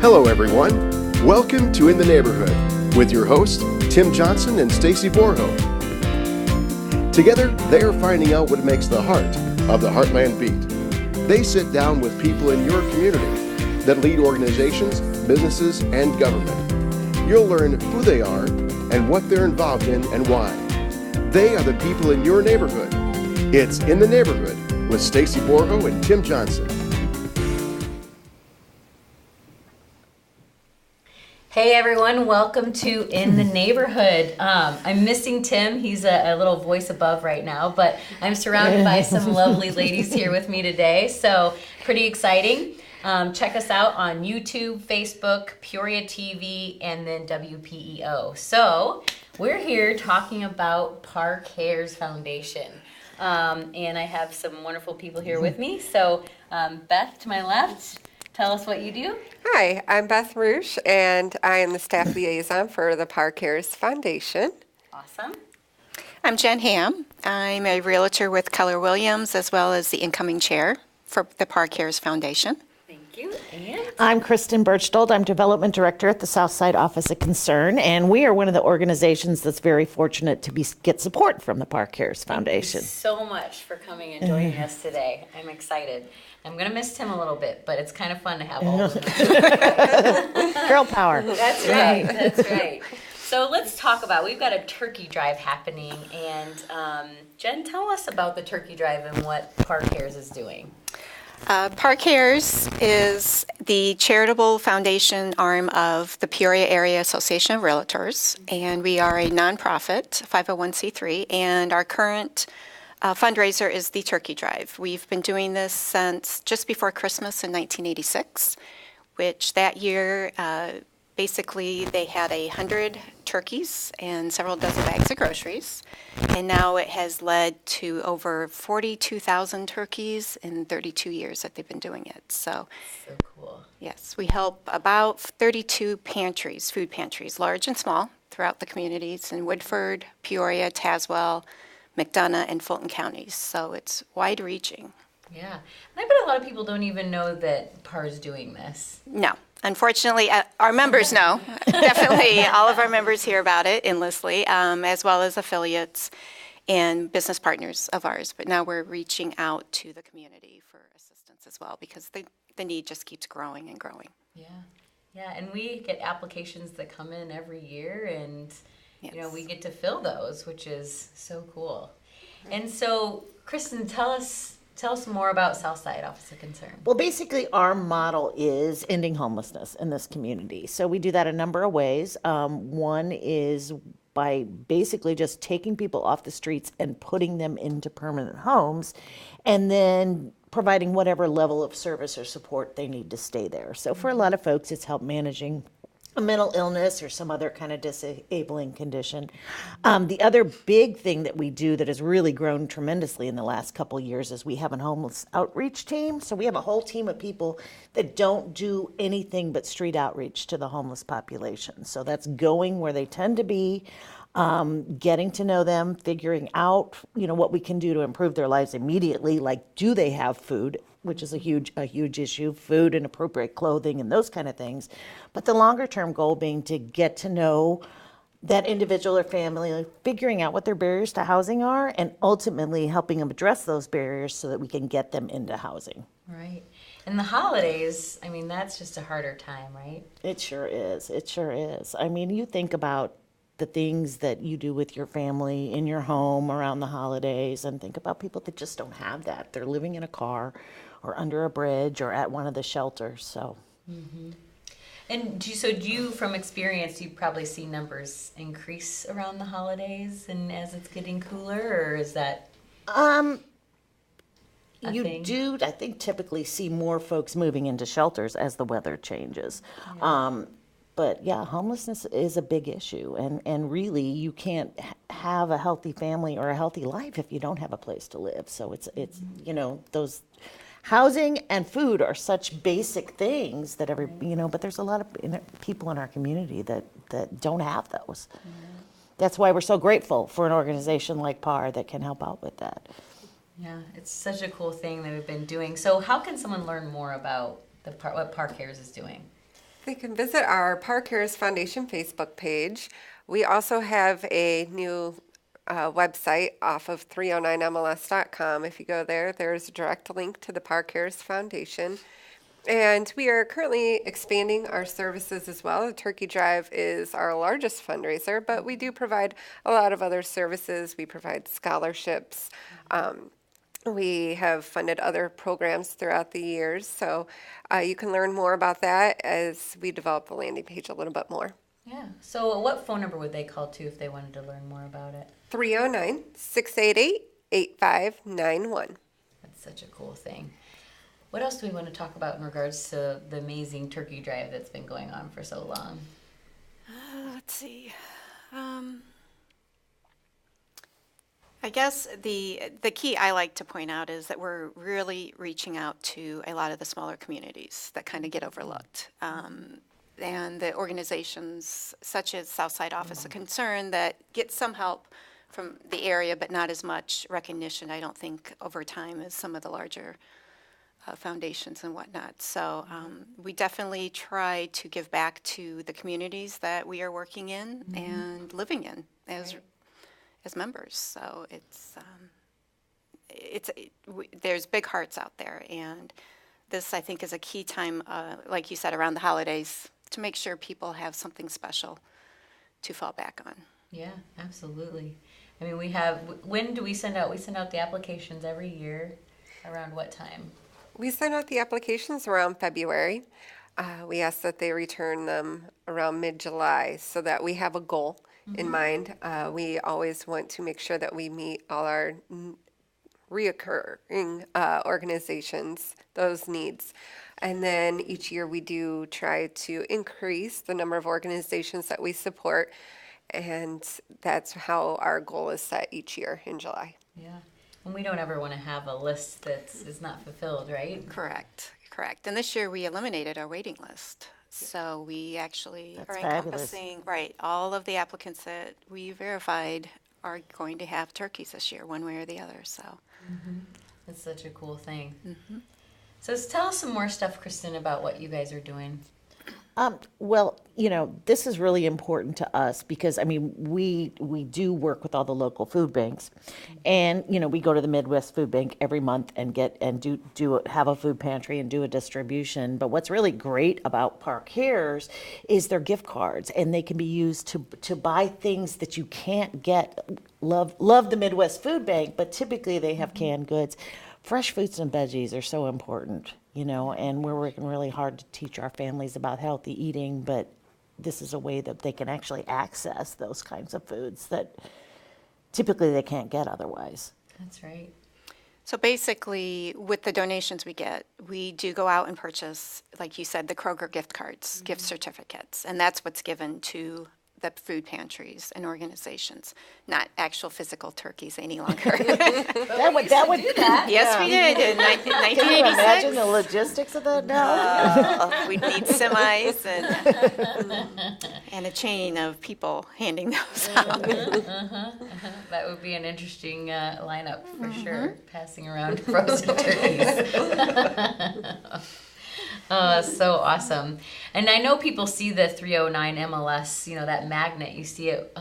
Hello, everyone. Welcome to In the Neighborhood with your hosts, Tim Johnson and Stacy Borho. Together, they are finding out what makes the heart of the Heartland beat. They sit down with people in your community that lead organizations, businesses, and government. You'll learn who they are and what they're involved in and why. They are the people in your neighborhood. It's In the Neighborhood with Stacy Borho and Tim Johnson. Hey everyone, welcome to In the Neighborhood. I'm missing Tim. He's a little voice above right now, but I'm surrounded by some lovely ladies here with me today, so pretty exciting. Check us out on YouTube, Facebook, Peoria TV, and then WPEO. So we're here talking about PAAR Cares Foundation, and I have some wonderful people here with me. So Beth to my left, tell us what you do. Hi, I'm Beth Reusch, and I am the staff liaison for the PAAR Cares Foundation. Awesome. I'm Jen Hamm. I'm a realtor with Keller Williams, as well as the incoming chair for the PAAR Cares Foundation. Thank you. And I'm Kristen Berchtold. I'm Development Director at the Southside Office of Concern, and we are one of the organizations that's very fortunate to get support from the PAAR Cares Foundation. Thank you so much for coming and joining us today. I'm excited. I'm going to miss Tim a little bit, but it's kind of fun to have all of them. Girl power. That's right. That's right. So let's talk about, we've got a turkey drive happening, and Jen, tell us about the turkey drive and what PAAR Cares is doing. PAAR Cares is the charitable foundation arm of the Peoria Area Association of Realtors, and we are a nonprofit, 501c3, and our current fundraiser is the Turkey Drive. We've been doing this since just before Christmas in 1986, which that year, basically they had 100 turkeys and several dozen bags of groceries. And now it has led to over 42,000 turkeys in 32 years that they've been doing it. So cool. Yes, we help about 32 pantries, food pantries, large and small, throughout the communities in Woodford, Peoria, Tazewell, McDonough, and Fulton counties, so it's wide-reaching. Yeah, and I bet a lot of people don't even know that PAAR is doing this. No, unfortunately, our members know. Definitely, all of our members hear about it endlessly, as well as affiliates and business partners of ours. But now we're reaching out to the community for assistance as well, because the need just keeps growing and growing. Yeah, and we get applications that come in every year, and Yes. you know, we get to fill those, which is so cool. And so, Kristen, tell us more about Southside Office of Concern. Well, basically, our model is ending homelessness in this community. So we do that a number of ways. One is by basically just taking people off the streets and putting them into permanent homes, and then providing whatever level of service or support they need to stay there. So for a lot of folks, it's help managing a mental illness or some other kind of disabling condition. The other big thing that we do that has really grown tremendously in the last couple of years is we have a homeless outreach team. So we have a whole team of people that don't do anything but street outreach to the homeless population. So that's going where they tend to be, getting to know them, figuring out, what we can do to improve their lives immediately, like do they have food, which is a huge issue, food and appropriate clothing and those kind of things. But the longer term goal being to get to know that individual or family, figuring out what their barriers to housing are, and ultimately helping them address those barriers so that we can get them into housing. Right. And the holidays, I mean, that's just a harder time, right? It sure is. It sure is. I mean, you think about the things that you do with your family in your home around the holidays, and think about people that just don't have that. They're living in a car or under a bridge or at one of the shelters. So, And do you, from experience, you probably see numbers increase around the holidays and as it's getting cooler, or is that you thing? do, I think, typically see more folks moving into shelters as the weather changes. But yeah, homelessness is a big issue, and really you can't have a healthy family or a healthy life if you don't have a place to live. So it's those housing and food are such basic things that but there's a lot of people in our community that don't have those. That's why we're so grateful for an organization like PAAR that can help out with that. Yeah, it's such a cool thing that we've been doing. So how can someone learn more about what PAAR Cares is doing? They can visit our PAAR Cares Foundation Facebook page. We also have a new website off of 309mls.com. If you go there, there's a direct link to the PAAR Cares Foundation. And we are currently expanding our services as well. The Turkey Drive is our largest fundraiser, but we do provide a lot of other services. We provide scholarships. We have funded other programs throughout the years, so you can learn more about that as we develop the landing page a little bit more. Yeah. So what phone number would they call to if they wanted to learn more about it? 309-688-8591. That's such a cool thing. What else do we want to talk about in regards to the amazing turkey drive that's been going on for so long? Let's see. I guess the key I like to point out is that we're really reaching out to a lot of the smaller communities that kind of get overlooked. And the organizations such as Southside Office of Concern that get some help from the area, but not as much recognition, I don't think, over time as some of the larger foundations and whatnot. So we definitely try to give back to the communities that we are working in and living in as members. So there's big hearts out there, and this I think is a key time, like you said, around the holidays, to make sure people have something special to fall back on. Yeah, absolutely. I mean, when do we send out? We send out the applications every year. Around what time? We send out the applications around February. We ask that they return them around mid-July so that we have a goal in mind. We always want to make sure that we meet all our reoccurring organizations, those needs. And then each year we do try to increase the number of organizations that we support, and that's how our goal is set each year in July. Yeah. And we don't ever want to have a list that is not fulfilled, right? Correct. And this year we eliminated our waiting list. So we actually That's are fabulous. encompassing, right, all of the applicants that we verified are going to have turkeys this year, one way or the other. So That's such a cool thing. So tell us some more stuff, Kristen, about what you guys are doing. Well, this is really important to us because, I mean, we do work with all the local food banks, and, we go to the Midwest Food Bank every month and have a food pantry and do a distribution. But what's really great about PAAR Cares is their gift cards, and they can be used to buy things that you can't get. Love the Midwest Food Bank, but typically they have canned goods. Fresh fruits and veggies are so important, and we're working really hard to teach our families about healthy eating, but this is a way that they can actually access those kinds of foods that typically they can't get otherwise. That's right. So basically, with the donations we get, we do go out and purchase, like you said, the Kroger gift cards, gift certificates, and that's what's given to the food pantries and organizations, not actual physical turkeys any longer. That would do that. Yes, we did in Can you 1986. imagine the logistics of that now? We'd need semis and a chain of people handing those out. That would be an interesting lineup for sure, passing around frozen turkeys. So awesome. And I know people see the 309 MLS, that magnet. You see it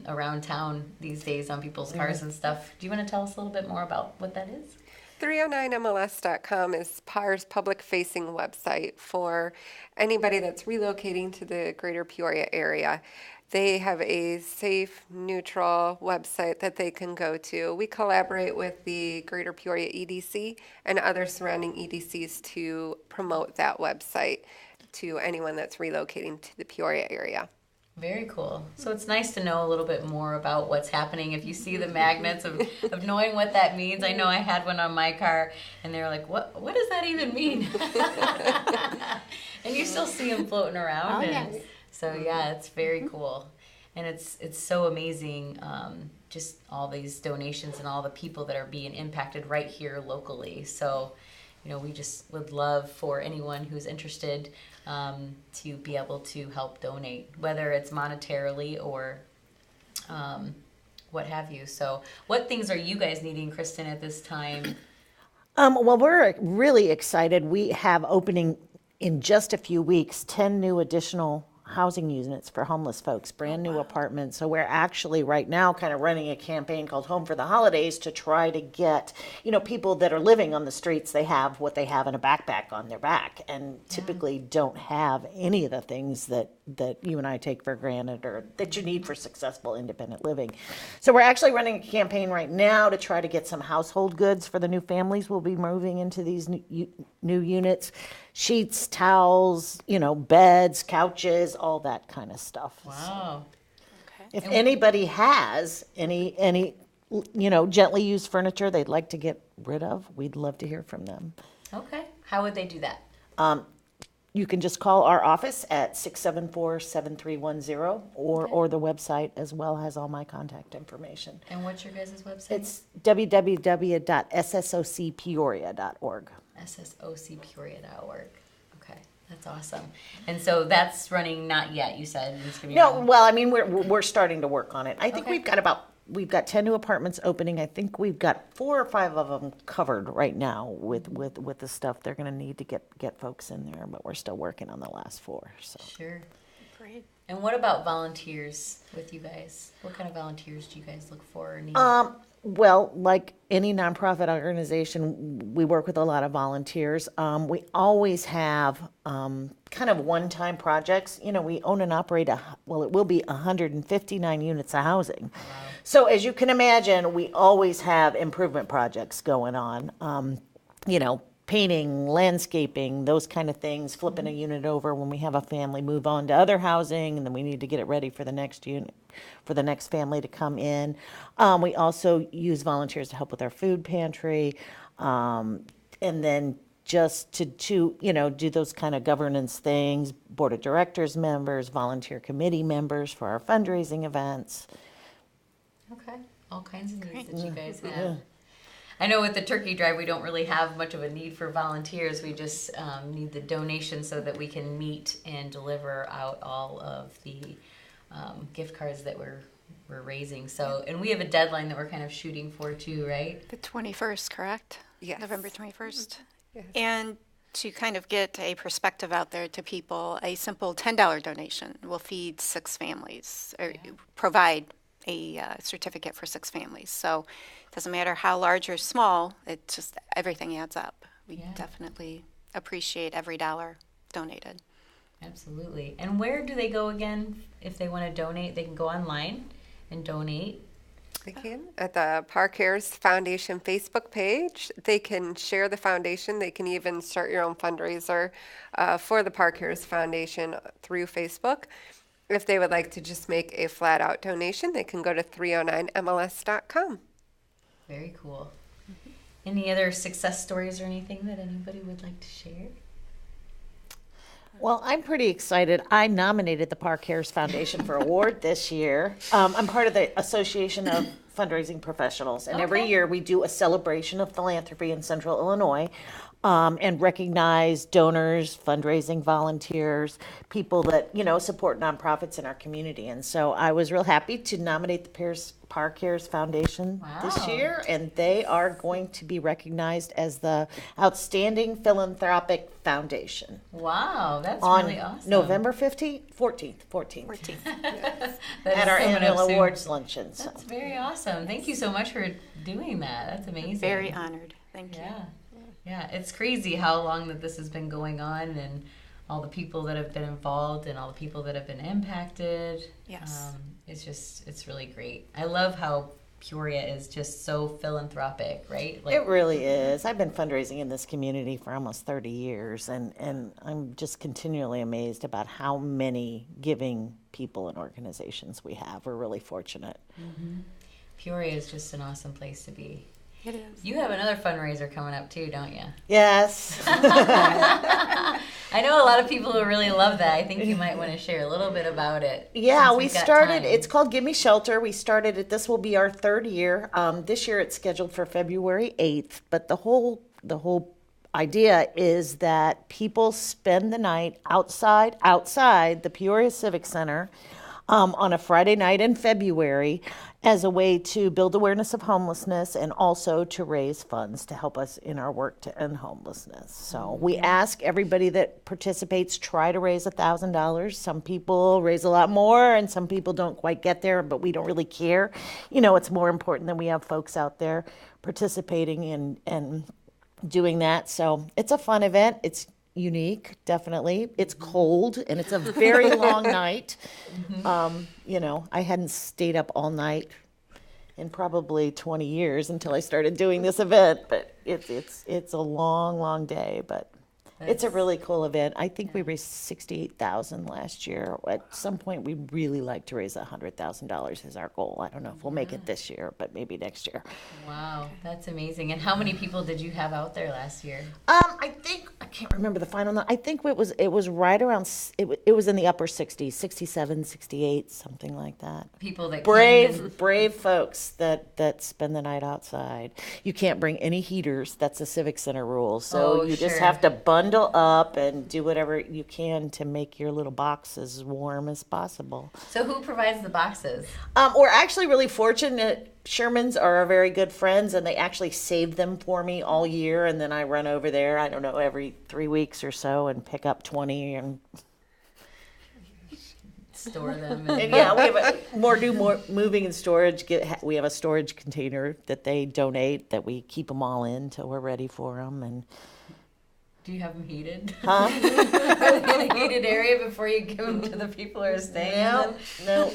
around town these days on people's cars and stuff. Do you want to tell us a little bit more about what that is? 309mls.com is PAAR's public-facing website for anybody that's relocating to the greater Peoria area. They have a safe, neutral website that they can go to. We collaborate with the Greater Peoria EDC and other surrounding EDCs to promote that website to anyone that's relocating to the Peoria area. Very cool. So it's nice to know a little bit more about what's happening. If you see the magnets of knowing what that means. I know I had one on my car, and they were like, what does that even mean? And you still see them floating around. Yes. So yeah, it's very cool. And it's so amazing, just all these donations and all the people that are being impacted right here locally. So, we just would love for anyone who's interested to be able to help donate, whether it's monetarily or what have you. So what things are you guys needing, Kristen, at this time? Well, we're really excited. We have opening in just a few weeks, 10 new additional housing units for homeless folks, brand new apartments. So we're actually right now kind of running a campaign called Home for the Holidays to try to get, people that are living on the streets, they have what they have in a backpack on their back and typically don't have any of the things that you and I take for granted or that you need for successful independent living. So we're actually running a campaign right now to try to get some household goods for the new families we'll be moving into these new units. Sheets, towels, beds, couches, all that kind of stuff. Wow. If anybody has any gently used furniture they'd like to get rid of, we'd love to hear from them. Okay. How would they do that? You can just call our office at 674-7310 or the website as well has all my contact information. And what's your guys' website? It's www.ssocpeoria.org. ssocpeoria.org. Okay, that's awesome. And so that's running not yet, you said? It's gonna be No, running- well, I mean, we're starting to work on it. I think Okay. we've got 10 new apartments opening. I think we've got 4 or 5 of them covered right now with the stuff they're going to need to get folks in there, but we're still working on the last 4. So. Sure. Great. And what about volunteers with you guys? What kind of volunteers do you guys look for or need? Well, like any nonprofit organization, we work with a lot of volunteers. We always have kind of one-time projects. We own and operate it will be 159 units of housing. Wow. So as you can imagine, we always have improvement projects going on. Painting, landscaping, those kind of things, flipping a unit over when we have a family move on to other housing, and then we need to get it ready for the next unit, for the next family to come in. We also use volunteers to help with our food pantry, and then just to do those kind of governance things, board of directors members, volunteer committee members for our fundraising events. Okay, all kinds of needs that you guys have. Yeah. I know with the turkey drive, we don't really have much of a need for volunteers. We just need the donation so that we can meet and deliver out all of the gift cards that we're raising. So, and we have a deadline that we're kind of shooting for too, right? The 21st, correct? Yes. November 21st. Yes. And to kind of get a perspective out there to people, a simple $10 donation will feed 6 families, or provide a certificate for 6 families. So it doesn't matter how large or small, it just, everything adds up. We definitely appreciate every dollar donated. Absolutely. And where do they go again if they want to donate? They can go online and donate. They can at the PAAR Cares Foundation Facebook page. They can share the foundation. They can even start your own fundraiser for the PAAR Cares Foundation through Facebook. If they would like to just make a flat out donation, they can go to 309mls.com. Very cool. Any other success stories or anything that anybody would like to share? Well, I'm pretty excited. I nominated the PAAR Cares Foundation for award this year. I'm part of the Association of Fundraising Professionals, and every year we do a celebration of philanthropy in Central Illinois and recognize donors, fundraising volunteers, people that, support nonprofits in our community. And so I was real happy to nominate the PAAR Cares Foundation this year, and they are going to be recognized as the Outstanding Philanthropic Foundation. Wow, that's On really awesome. November 14th. At our annual awards luncheon. So. That's very awesome. Thank you so much for doing that. That's amazing. Very honored. Thank you. Yeah, it's crazy how long that this has been going on and all the people that have been involved and all the people that have been impacted. Yes. It's really great. I love how Peoria is just so philanthropic, right? It really is. I've been fundraising in this community for almost 30 years, and I'm just continually amazed about how many giving people and organizations we have. We're really fortunate. Mm-hmm. Peoria is just an awesome place to be. It is. You have another fundraiser coming up too, don't you? Yes. I know a lot of people who really love that. I think you might want to share a little bit about it. Yeah, we started, it's called Gimme Shelter. We started it, this will be our 3rd year. This year it's scheduled for February 8th, but the whole idea is that people spend the night outside the Peoria Civic Center on a Friday night in February, as a way to build awareness of homelessness and also to raise funds to help us in our work to end homelessness. So we ask everybody that participates, try to raise $1,000. Some people raise a lot more and some people don't quite get there, but we don't really care. You know, it's more important that we have folks out there participating and doing that. So it's a fun event. It's unique, definitely. It's cold and it's a very long night. You know, I hadn't stayed up all night in probably 20 years until I started doing this event, but it's a long day, but it's a really cool event. I think we raised $68,000 last year. At some point, we'd really like to raise $100,000 is our goal. I don't know if we'll make it this year, but maybe next year. Wow, that's amazing. And how many people did you have out there last year? I can't remember the final number. I think it was right around, it was in the upper 60s, 67, 68, something like that. People that came and... Brave folks that spend the night outside. You can't bring any heaters. That's a Civic Center rule. So you just have to bundle up and do whatever you can to make your little box as warm as possible. So who provides the boxes? We're actually really fortunate. Sherman's are our very good friends, and they actually saved them for me all year, and then I run over there, I don't know, every 3 weeks or so and pick up 20 and store them. And yeah, we have more moving and storage. We have a storage container that they donate that we keep them all in till we're ready for them. And do you have them heated? Huh? In a heated area before you give them to the people who are staying? No.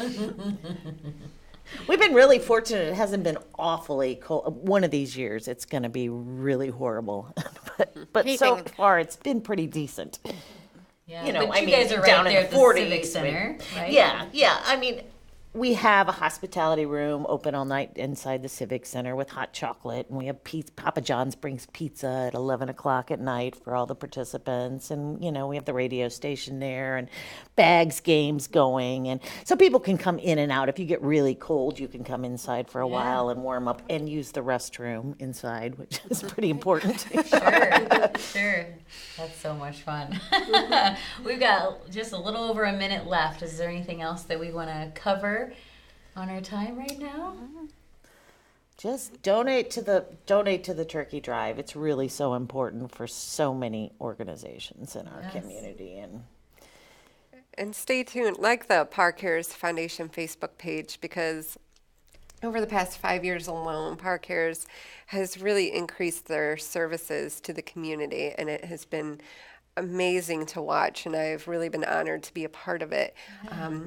We've been really fortunate. It hasn't been awfully cold. One of these years, it's going to be really horrible. but so far, it's been pretty decent. Yeah, you know, but you guys are right there at the Civic Center, right? Yeah. I mean, we have a hospitality room open all night inside the Civic Center with hot chocolate, and we have pizza. Papa John's brings pizza at 11 o'clock at night for all the participants, and you know, we have the radio station there and bags games going, and so people can come in and out. If you get really cold, you can come inside for a while and warm up and use the restroom inside, which is pretty important. Sure. That's so much fun. We've got just a little over a minute left. Is there anything else that we want to cover on our time right now? Just donate to the turkey drive. It's really so important for so many organizations in our community, and stay tuned, like the PAAR Cares Foundation Facebook page, because over the past 5 years alone, PAAR Cares has really increased their services to the community, and it has been amazing to watch, and I've really been honored to be a part of it.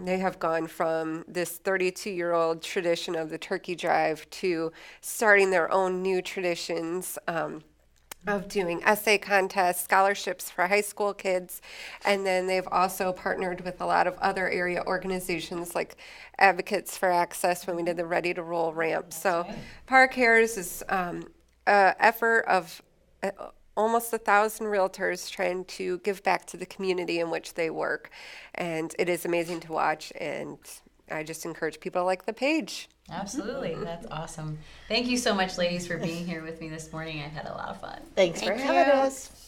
They have gone from this 32-year-old tradition of the turkey drive to starting their own new traditions of doing essay contests, scholarships for high school kids, and then they've also partnered with a lot of other area organizations like Advocates for Access when we did the Ready to Roll ramp. So PAAR Cares is an effort of almost 1,000 realtors trying to give back to the community in which they work. And it is amazing to watch, and I just encourage people to like the page. Absolutely. That's awesome. Thank you so much, ladies, for being here with me this morning. I had a lot of fun. Thanks for having us.